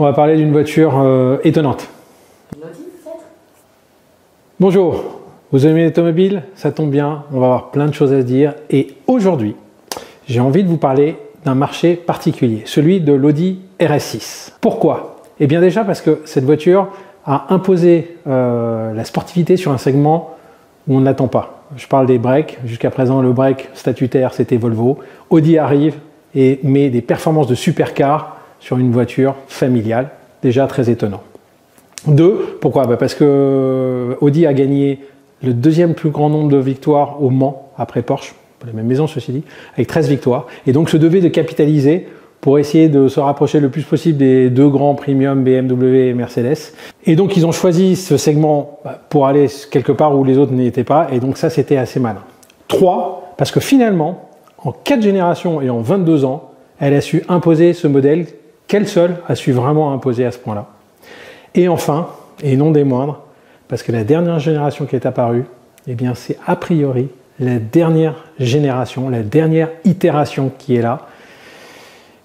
On va parler d'une voiture étonnante. L'Audi peut-être? Bonjour, vous aimez l'automobile? Ça tombe bien, on va avoir plein de choses à se dire. Et aujourd'hui, j'ai envie de vous parler d'un marché particulier, celui de l'Audi RS6. Pourquoi? Eh bien déjà parce que cette voiture a imposé la sportivité sur un segment où on ne l'attend pas. Je parle des breaks. Jusqu'à présent, le break statutaire, c'était Volvo. Audi arrive et met des performances de supercar sur une voiture familiale, déjà très étonnant. Deux, pourquoi? Parce que Audi a gagné le deuxième plus grand nombre de victoires au Mans, après Porsche, pas la même maison ceci dit, avec 13 victoires, et donc se devait de capitaliser pour essayer de se rapprocher le plus possible des deux grands premium BMW et Mercedes. Et donc ils ont choisi ce segment pour aller quelque part où les autres n'y étaient pas, et donc ça c'était assez malin. Trois, parce que finalement, en 4 générations et en 22 ans, elle a su imposer ce modèle qu'elle seule a su vraiment imposer à ce point-là. Et enfin, et non des moindres, parce que la dernière génération qui est apparue, eh bien c'est a priori la dernière génération, la dernière itération qui est là.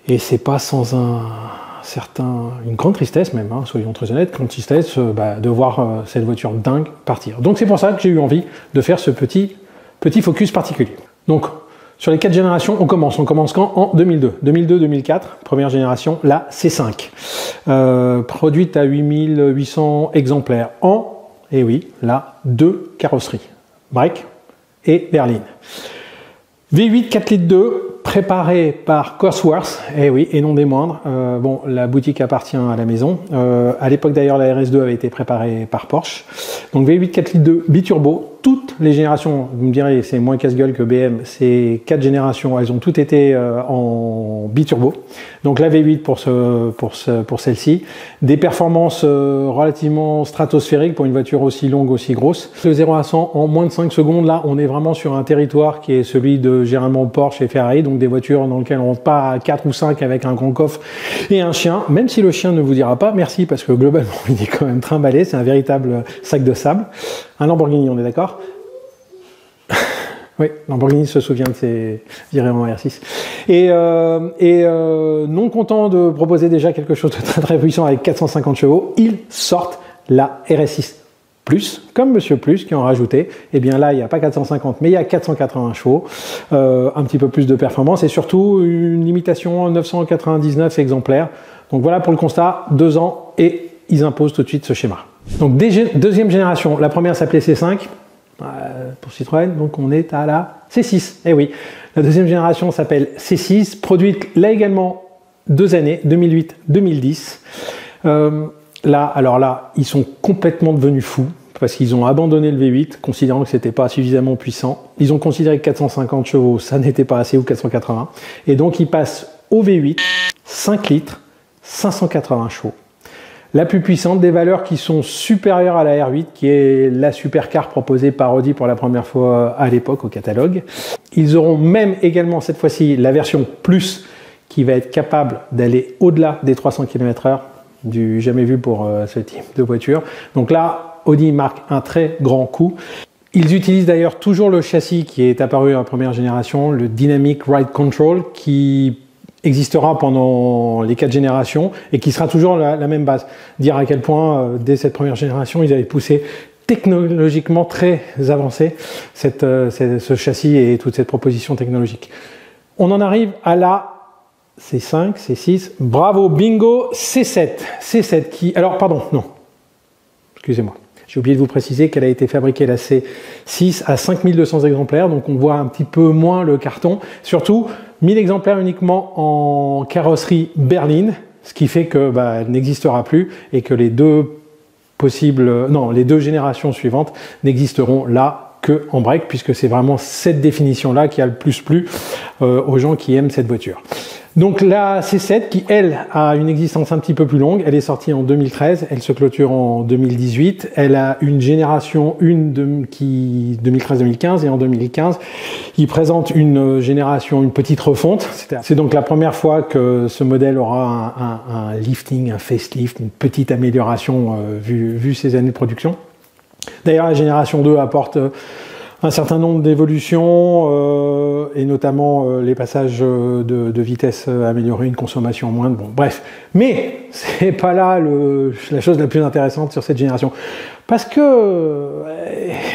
Et c'est pas sans une grande tristesse même, hein, soyons très honnêtes, grande tristesse de voir cette voiture dingue partir. Donc c'est pour ça que j'ai eu envie de faire ce petit focus particulier. Donc sur les 4 générations, on commence quand? En 2002. 2002-2004, première génération, la C5. Produite à 8800 exemplaires et oui, là, 2 carrosseries, break et berline. V8 4 litres 2, préparé par Cosworth, et oui, et non des moindres. Bon, la boutique appartient à la maison. À l'époque d'ailleurs, la RS2 avait été préparée par Porsche. Donc V8 4 litres 2, biturbo. Toutes les générations, vous me direz, c'est moins casse-gueule que BM, ces 4 générations, elles ont toutes été en biturbo. Donc la V8 pour celle-ci. Des performances relativement stratosphériques pour une voiture aussi longue, aussi grosse. Le 0 à 100 en moins de 5 secondes, là, on est vraiment sur un territoire qui est celui de généralement Porsche et Ferrari, donc des voitures dans lesquelles on ne rentre pas à 4 ou 5 avec un grand coffre et un chien, même si le chien ne vous dira pas merci, parce que globalement, il est quand même trimballé, c'est un véritable sac de sable. Un Lamborghini, on est d'accord? Oui, Lamborghini se souvient de ses virées en RS6. Et non content de proposer déjà quelque chose de très très puissant avec 450 chevaux, ils sortent la RS6 Plus, comme Monsieur Plus qui en rajouté. Et bien là, il n'y a pas 450, mais il y a 480 chevaux, un petit peu plus de performance et surtout une limitation 999 exemplaires. Donc voilà pour le constat, 2 ans et ils imposent tout de suite ce schéma. Donc deuxième génération, la première s'appelait C5. Pour Citroën, donc on est à la C6. Eh oui, la deuxième génération s'appelle C6, produite là également 2 années, 2008-2010. Alors là, ils sont complètement devenus fous parce qu'ils ont abandonné le V8, considérant que c'était pas suffisamment puissant. Ils ont considéré que 450 chevaux, ça n'était pas assez, ou 480. Et donc ils passent au V8, 5 litres, 580 chevaux. La plus puissante, des valeurs qui sont supérieures à la R8, qui est la supercar proposée par Audi pour la première fois à l'époque au catalogue. Ils auront même également cette fois-ci la version Plus qui va être capable d'aller au-delà des 300 km/h, du jamais vu pour ce type de voiture. Donc là, Audi marque un très grand coup. Ils utilisent d'ailleurs toujours le châssis qui est apparu en première génération, le Dynamic Ride Control, qui existera pendant les 4 générations et qui sera toujours la même base. Dire à quel point, dès cette première génération, ils avaient poussé technologiquement très avancé ce châssis et toute cette proposition technologique. On en arrive à la C5, C6, bravo, bingo, C7. C7 qui... Alors, pardon, non. Excusez-moi. J'ai oublié de vous préciser qu'elle a été fabriquée, la C6, à 5200 exemplaires, donc on voit un petit peu moins le carton. Surtout, 1000 exemplaires uniquement en carrosserie berline, ce qui fait que elle n'existera plus et que les deux générations suivantes n'existeront là que en break, puisque c'est vraiment cette définition-là qui a le plus plu aux gens qui aiment cette voiture. Donc la C7 qui, elle, a une existence un petit peu plus longue, elle est sortie en 2013, elle se clôture en 2018, elle a une génération 2013-2015 et en 2015, il présente une génération, une petite refonte. C'est donc la première fois que ce modèle aura un lifting, un facelift, une petite amélioration vu ces années de production. D'ailleurs, la génération 2 apporte un certain nombre d'évolutions et notamment les passages de vitesse améliorée, une consommation moindre, bon bref. Mais c'est pas là la chose la plus intéressante sur cette génération. Parce que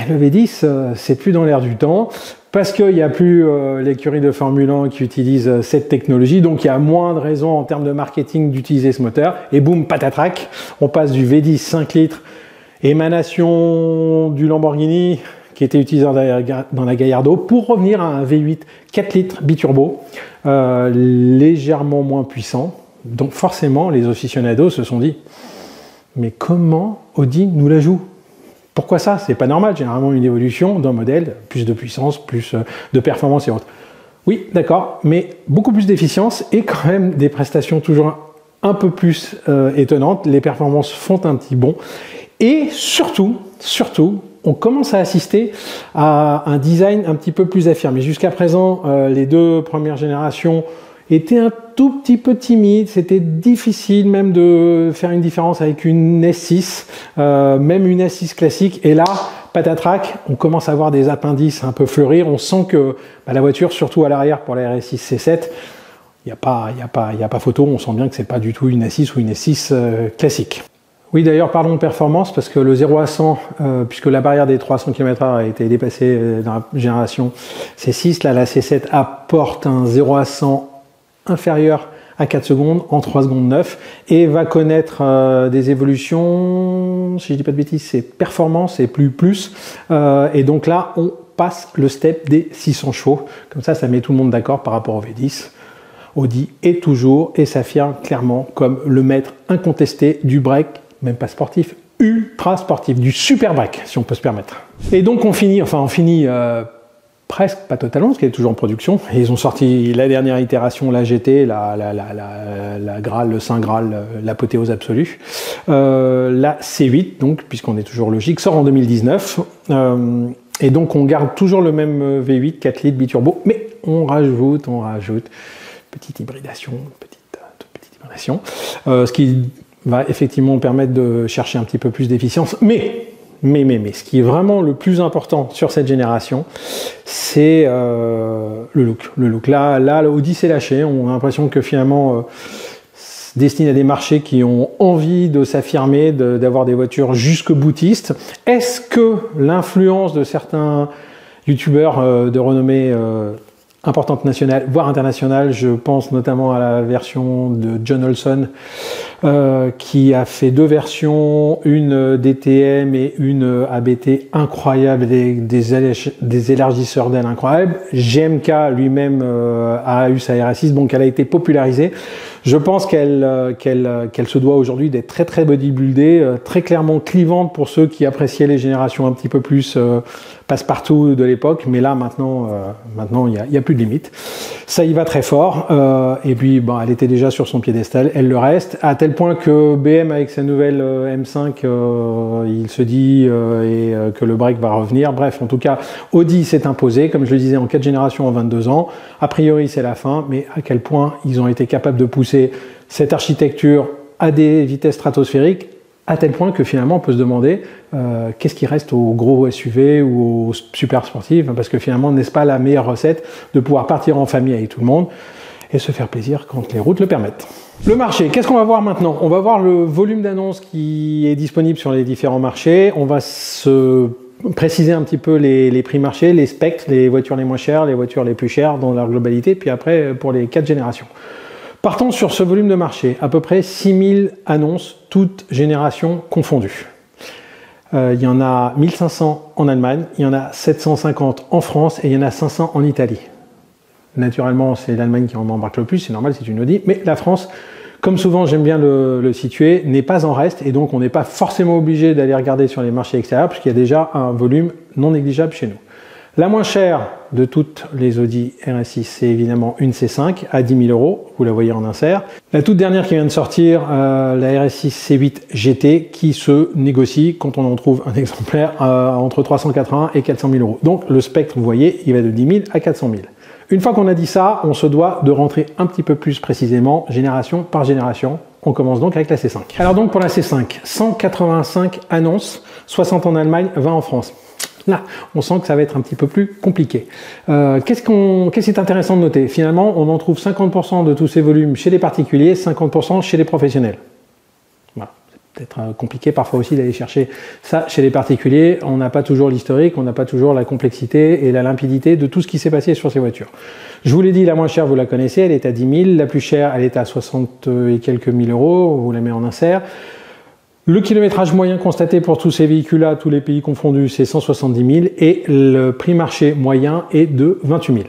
le V10, c'est plus dans l'air du temps, parce qu'il n'y a plus l'écurie de Formule 1 qui utilise cette technologie, donc il y a moins de raisons en termes de marketing d'utiliser ce moteur, et boum, patatrac, on passe du V10 5 litres, émanation du Lamborghini, qui était utilisé dans la Gallardo, pour revenir à un V8 4 litres biturbo, légèrement moins puissant. Donc forcément, les aficionados se sont dit, mais comment Audi nous la joue? Pourquoi ça? C'est pas normal, généralement une évolution d'un modèle, plus de puissance, plus de performance et autres. Oui, d'accord, mais beaucoup plus d'efficience et quand même des prestations toujours un peu plus étonnantes. Les performances font un petit bond. Et surtout, on commence à assister à un design un petit peu plus affirmé. Jusqu'à présent, les deux premières générations étaient un tout petit peu timides. C'était difficile même de faire une différence avec une S6, même une S6 classique. Et là, patatrac, on commence à voir des appendices un peu fleurir. On sent que la voiture, surtout à l'arrière pour la RS6 C7, il n'y a pas photo. On sent bien que c'est pas du tout une S6 ou une S6 classique. Oui, d'ailleurs, parlons de performance, parce que le 0 à 100, puisque la barrière des 300 km/h a été dépassée dans la génération C6, là, la C7 apporte un 0 à 100 inférieur à 4 secondes en 3 secondes 9 et va connaître des évolutions, si je dis pas de bêtises, c'est performance et plus. Et donc là, on passe le step des 600 chevaux. Comme ça met tout le monde d'accord par rapport au V10. Audi est toujours et s'affirme clairement comme le maître incontesté du break, même pas sportif, ultra sportif, du super break, si on peut se permettre. Et donc on finit presque, pas totalement, parce qu'elle est toujours en production. Et ils ont sorti la dernière itération, la GT, la Graal, le Saint Graal, l'apothéose absolue. La C8, donc, puisqu'on est toujours logique, sort en 2019. Et donc on garde toujours le même V8, 4 litres biturbo, mais on rajoute petite hybridation, toute petite hybridation, ce qui va effectivement permettre de chercher un petit peu plus d'efficience. Mais ce qui est vraiment le plus important sur cette génération, c'est le look. Le look. Là, Audi s'est lâché. On a l'impression que finalement, se destine à des marchés qui ont envie de s'affirmer, d'avoir des voitures jusque boutistes. Est-ce que l'influence de certains youtubeurs de renommée importante nationale, voire internationale, je pense notamment à la version de John Olson, qui a fait deux versions, une DTM et une ABT incroyable, des élargisseurs d'ailes incroyables. GMK lui-même a eu sa RS6, donc elle a été popularisée. Je pense qu'elle se doit aujourd'hui d'être très bodybuildée, très clairement clivante pour ceux qui appréciaient les générations un petit peu plus passe-partout de l'époque, mais là maintenant il y a plus de limite. Ça y va très fort, et puis elle était déjà sur son piédestal, elle le reste, à tel point que BM avec sa nouvelle M5, il se dit que le break va revenir. Bref, en tout cas, Audi s'est imposé, comme je le disais, en 4 générations en 22 ans. A priori, c'est la fin, mais à quel point ils ont été capables de pousser cette architecture à des vitesses stratosphériques, à tel point que finalement on peut se demander qu'est-ce qui reste aux gros SUV ou aux super sportifs, parce que finalement, n'est-ce pas la meilleure recette de pouvoir partir en famille avec tout le monde et se faire plaisir quand les routes le permettent. Le marché, qu'est-ce qu'on va voir maintenant? On va voir le volume d'annonces qui est disponible sur les différents marchés. On va se préciser un petit peu les prix marchés, les specs, les voitures les moins chères, les voitures les plus chères dans leur globalité, puis après pour les 4 générations. Partons sur ce volume de marché, à peu près 6000 annonces, toutes générations confondues. Il y en a 1500 en Allemagne, il y en a 750 en France et il y en a 500 en Italie. Naturellement, c'est l'Allemagne qui en embarque le plus, c'est normal, c'est une Audi, mais la France, comme souvent j'aime bien le situer, n'est pas en reste et donc on n'est pas forcément obligé d'aller regarder sur les marchés extérieurs puisqu'il y a déjà un volume non négligeable chez nous. La moins chère de toutes les Audi RS6, c'est évidemment une C5 à 10 000 €, vous la voyez en insert. La toute dernière qui vient de sortir, la RS6 C8 GT, qui se négocie, quand on en trouve un exemplaire, entre 380 et 400 000 €. Donc le spectre, vous voyez, il va de 10 000 à 400 000. Une fois qu'on a dit ça, on se doit de rentrer un petit peu plus précisément, génération par génération. On commence donc avec la C5. Alors donc pour la C5, 185 annonces, 60 en Allemagne, 20 en France. Là, on sent que ça va être un petit peu plus compliqué. Qu'est-ce qui est intéressant de noter? Finalement, on en trouve 50% de tous ces volumes chez les particuliers, 50% chez les professionnels. Voilà. C'est peut-être compliqué parfois aussi d'aller chercher ça chez les particuliers. On n'a pas toujours l'historique, on n'a pas toujours la complexité et la limpidité de tout ce qui s'est passé sur ces voitures. Je vous l'ai dit, la moins chère, vous la connaissez, elle est à 10 000. La plus chère, elle est à 60 et quelques mille euros. Vous la mettez en insert. Le kilométrage moyen constaté pour tous ces véhicules-là, tous les pays confondus, c'est 170 000 et le prix marché moyen est de 28 000.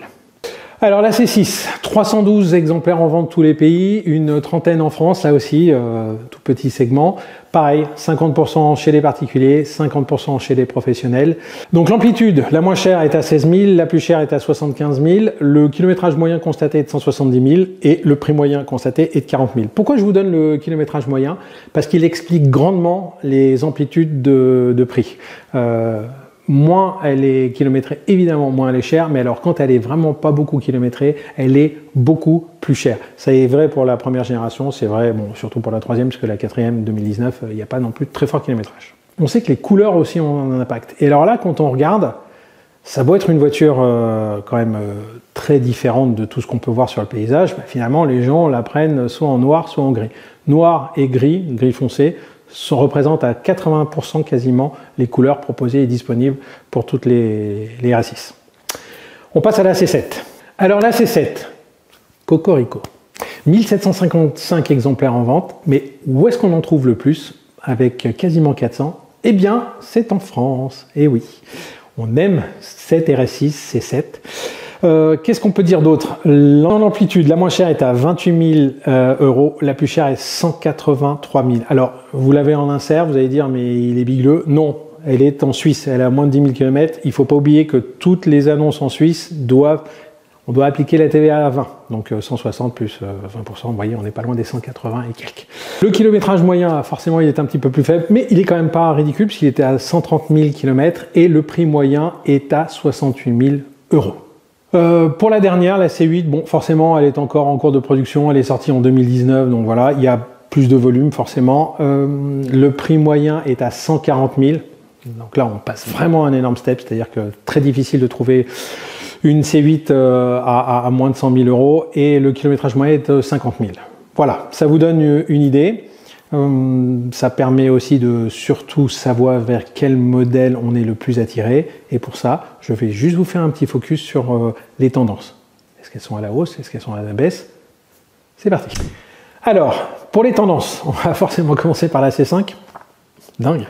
Alors la C6, 312 exemplaires en vente tous les pays, une trentaine en France, là aussi, tout petit segment. Pareil, 50% chez les particuliers, 50% chez les professionnels. Donc l'amplitude, la moins chère est à 16 000, la plus chère est à 75 000, le kilométrage moyen constaté est de 170 000 et le prix moyen constaté est de 40 000. Pourquoi je vous donne le kilométrage moyen? Parce qu'il explique grandement les amplitudes de prix. Moins elle est kilométrée, évidemment, moins elle est chère, mais alors quand elle est vraiment pas beaucoup kilométrée, elle est beaucoup plus chère. Ça est vrai pour la première génération, c'est vrai, bon, surtout pour la troisième, parce que la quatrième, 2019, il n'y a pas non plus de très fort kilométrage. On sait que les couleurs aussi ont un impact. Et alors là, quand on regarde, ça doit être une voiture quand même très différente de tout ce qu'on peut voir sur le paysage. Bah, finalement, les gens la prennent soit en noir, soit en gris. Noir et gris foncé, représentent à 80% quasiment les couleurs proposées et disponibles pour toutes les RS6. On passe à la C7. Alors la C7, cocorico, 1755 exemplaires en vente, mais où est-ce qu'on en trouve le plus, avec quasiment 400? Eh bien, c'est en France, et oui. On aime cette RS6, C7. Qu'est-ce qu'on peut dire d'autre? L'amplitude, la moins chère est à 28 000 euros, la plus chère est 183 000. Alors, vous l'avez en insert, vous allez dire, mais il est bigleux. Non, elle est en Suisse, elle a moins de 10 000 km. Il ne faut pas oublier que toutes les annonces en Suisse on doit appliquer la TVA à 20. Donc 160 plus 20%, vous voyez, on n'est pas loin des 180 et quelques. Le kilométrage moyen, forcément, il est un petit peu plus faible, mais il est quand même pas ridicule, puisqu'il était à 130 000 km et le prix moyen est à 68 000 euros. Pour la dernière, la C8, bon, forcément, elle est encore en cours de production, elle est sortie en 2019, donc voilà, il y a plus de volume, forcément. Le prix moyen est à 140 000, donc là, on passe vraiment un énorme step, c'est-à-dire que très difficile de trouver une C8 à moins de 100 000 euros, et le kilométrage moyen est de 50 000. Voilà, ça vous donne une idée. Ça permet aussi de surtout savoir vers quel modèle on est le plus attiré. Et pour ça, je vais juste vous faire un petit focus sur les tendances. Est-ce qu'elles sont à la hausse? Est-ce qu'elles sont à la baisse? C'est parti. Alors, pour les tendances, on va forcément commencer par la C5. Dingue.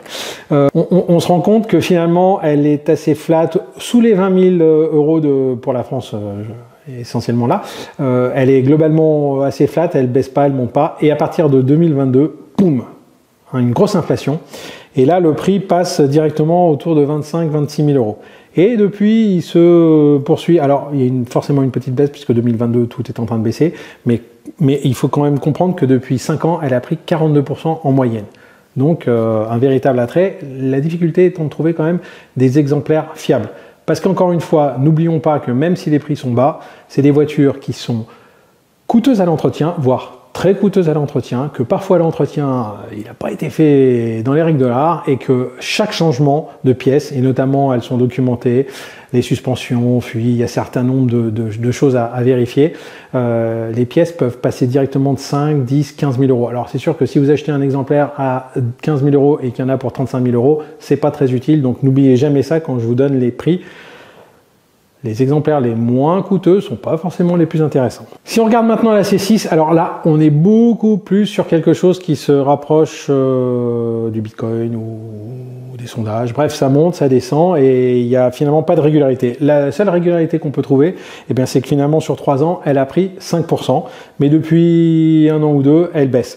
On se rend compte que finalement, elle est assez flat, sous les 20 000 euros pour la France. Essentiellement là, elle est globalement assez flat, elle baisse pas, elle monte pas, et à partir de 2022, boum, une grosse inflation, et là le prix passe directement autour de 25-26 000 euros. Et depuis, il se poursuit. Alors, il y a forcément une petite baisse, puisque 2022, tout est en train de baisser, mais il faut quand même comprendre que depuis 5 ans, elle a pris 42% en moyenne. Donc, un véritable attrait. La difficulté étant de trouver quand même des exemplaires fiables. Parce qu'encore une fois, n'oublions pas que même si les prix sont bas, c'est des voitures qui sont coûteuses à l'entretien, voire très coûteuses à l'entretien, que parfois l'entretien il n'a pas été fait dans les règles de l'art, et que chaque changement de pièces, et notamment elles sont documentées, les suspensions, fuites, il y a un certain nombre de choses à vérifier, les pièces peuvent passer directement de 5, 10, 15 000 euros. Alors c'est sûr que si vous achetez un exemplaire à 15 000 euros et qu'il y en a pour 35 000 euros, c'est pas très utile, donc n'oubliez jamais ça quand je vous donne les prix. Les exemplaires les moins coûteux ne sont pas forcément les plus intéressants. Si on regarde maintenant la C6, alors là, on est beaucoup plus sur quelque chose qui se rapproche du Bitcoin ou des sondages. Bref, ça monte, ça descend, et il n'y a finalement pas de régularité. La seule régularité qu'on peut trouver, eh bien, c'est que finalement, sur 3 ans, elle a pris 5%, mais depuis 1 an ou 2, elle baisse.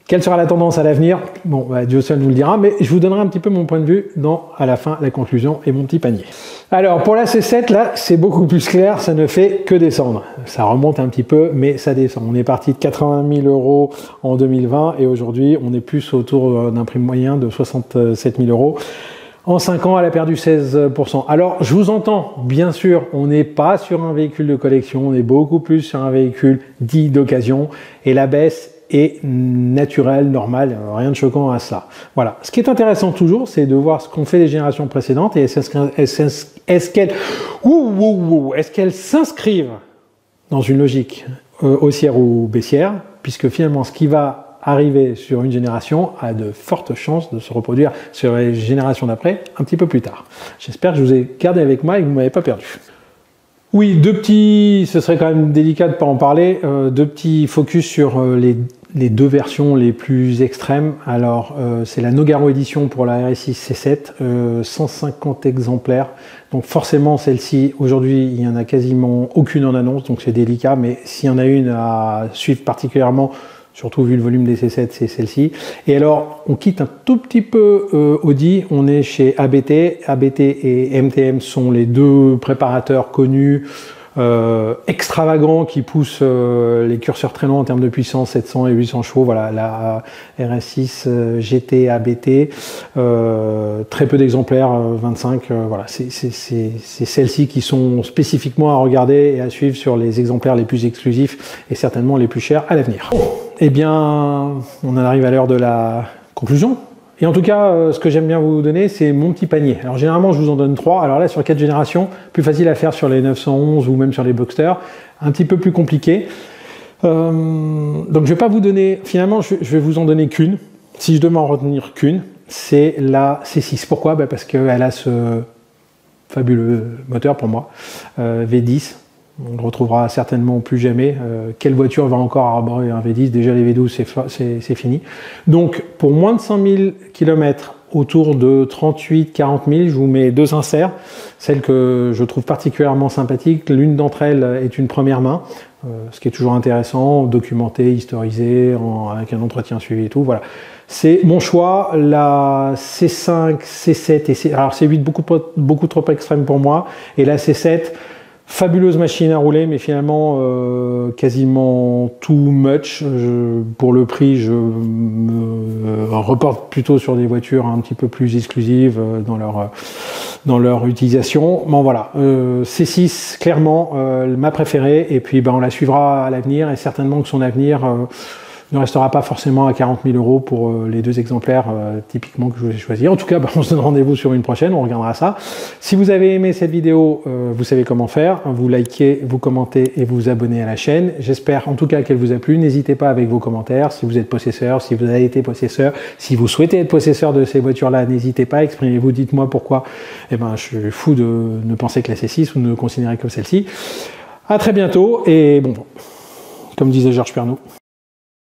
Quelle sera la tendance à l'avenir? Bon, bah, Dieu seul nous le dira, mais je vous donnerai un petit peu mon point de vue à la fin, la conclusion et mon petit panier. Alors, pour la C7, là, c'est beaucoup plus clair, ça ne fait que descendre. Ça remonte un petit peu, mais ça descend. On est parti de 80 000 euros en 2020, et aujourd'hui, on est plus autour d'un prix moyen de 67 000 euros. En 5 ans, elle a perdu 16%. Alors, je vous entends, bien sûr, on n'est pas sur un véhicule de collection, on est beaucoup plus sur un véhicule dit d'occasion, et la baisse et naturel, normal, rien de choquant à ça. Voilà. Ce qui est intéressant toujours, c'est de voir ce qu'ont fait les générations précédentes et est-ce qu'elles s'inscrivent dans une logique haussière ou baissière, puisque finalement ce qui va arriver sur une génération a de fortes chances de se reproduire sur les générations d'après un petit peu plus tard. J'espère que je vous ai gardé avec moi et que vous ne m'avez pas perdu. Oui, ce serait quand même délicat de ne pas en parler, deux petits focus sur les deux versions les plus extrêmes. Alors, c'est la Nogaro édition pour la RS6 C7, 150 exemplaires. Donc forcément, celle-ci, aujourd'hui, il n'y en a quasiment aucune en annonce, donc c'est délicat, mais s'il y en a une à suivre particulièrement, surtout vu le volume des C7, c'est celle-ci. Et alors, on quitte un tout petit peu Audi, on est chez ABT. ABT et MTM sont les deux préparateurs connus, extravagants, qui poussent les curseurs très loin en termes de puissance, 700 et 800 chevaux. Voilà, la RS6 GT ABT, très peu d'exemplaires, 25. Voilà, c'est celles-ci qui sont spécifiquement à regarder et à suivre sur les exemplaires les plus exclusifs et certainement les plus chers à l'avenir. Eh bien, on en arrive à l'heure de la conclusion. Et en tout cas, ce que j'aime bien vous donner, c'est mon petit panier. Alors généralement, je vous en donne 3. Alors là, sur 4 générations, plus facile à faire sur les 911 ou même sur les Boxster. Un petit peu plus compliqué. Donc je vais pas vous donner... Finalement, je vais vous en donner qu'une. Si je dois m'en retenir qu'une, c'est la C6. Pourquoi? Parce qu'elle a ce fabuleux moteur pour moi, V10. On ne le retrouvera certainement plus jamais. Quelle voiture va encore arborer un V10? Déjà les V12 c'est fini. Donc pour moins de 100 000 km, autour de 38-40 000, je vous mets deux inserts. Celle que je trouve particulièrement sympathique, l'une d'entre elles est une première main, ce qui est toujours intéressant, documenté, historisé, avec un entretien suivi et tout. Voilà. C'est mon choix, la C5, C7 et alors C8 beaucoup trop extrême pour moi, et la C7, fabuleuse machine à rouler, mais finalement quasiment too much. Pour le prix, je me reporte plutôt sur des voitures un petit peu plus exclusives dans leur utilisation. Bon voilà, C6 clairement ma préférée, et puis on la suivra à l'avenir, et certainement que son avenir ne restera pas forcément à 40 000 € pour les deux exemplaires typiquement que je vous ai choisi. En tout cas, on se donne rendez-vous sur une prochaine, on regardera ça. Si vous avez aimé cette vidéo, vous savez comment faire. Vous likez, vous commentez et vous abonnez à la chaîne. J'espère en tout cas qu'elle vous a plu. N'hésitez pas avec vos commentaires. Si vous êtes possesseur, si vous avez été possesseur, si vous souhaitez être possesseur de ces voitures-là, n'hésitez pas, exprimez-vous, dites-moi pourquoi. Eh ben, je suis fou de ne penser que la C6 ou de ne considérer que celle-ci. À très bientôt et bon, comme disait Georges Pernaut.